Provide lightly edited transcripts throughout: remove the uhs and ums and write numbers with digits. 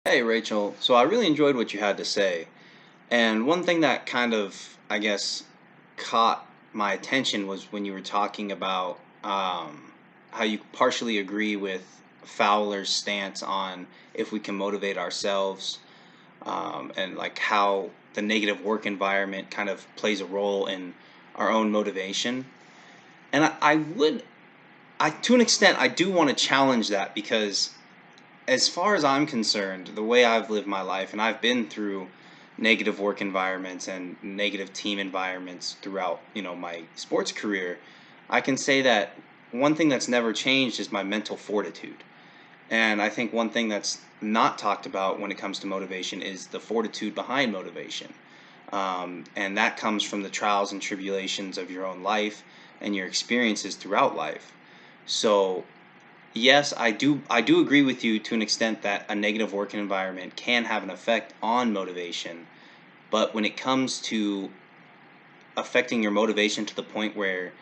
Hey Rachel, so I really enjoyed what you had to say. And one thing that kind of, I guess, caught my attention was when you were talking about how you partially agree with Fowler's stance on if we can motivate ourselves, and like how the negative work environment kind of plays a role in our own motivation. And to an extent, I do want to challenge that because as far as I'm concerned, the way I've lived my life, and I've been through negative work environments and negative team environments throughout, my sports career, I can say that one thing that's never changed is my mental fortitude. And I think one thing that's not talked about when it comes to motivation is the fortitude behind motivation. And that comes from the trials and tribulations of your own life and your experiences throughout life. So yes, I do agree with you to an extent that a negative working environment can have an effect on motivation, but when it comes to affecting your motivation to the point where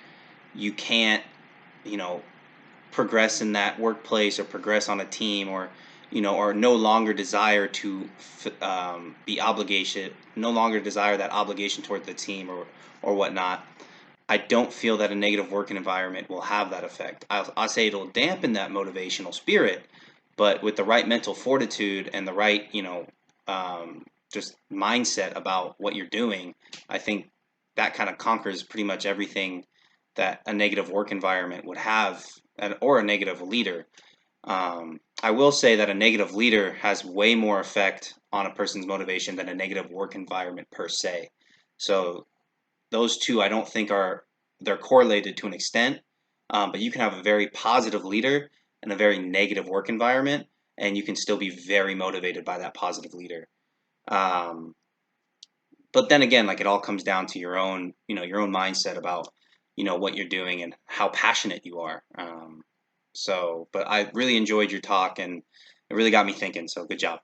you can't, you know, progress in that workplace or progress on a team or no longer desire to be obligation, no longer desire that obligation toward the team or whatnot. I don't feel that a negative working environment will have that effect. I'll say it'll dampen that motivational spirit, but with the right mental fortitude and the right, just mindset about what you're doing, I think that kind of conquers pretty much everything that a negative work environment would have, or a negative leader. I will say that a negative leader has way more effect on a person's motivation than a negative work environment per se. So those two I don't think they're correlated to an extent, but you can have a very positive leader and a very negative work environment, and you can still be very motivated by that positive leader. Um, but then again, like it all comes down to your own mindset about what you're doing and how passionate you are. But I really enjoyed your talk, and it really got me thinking. So good job.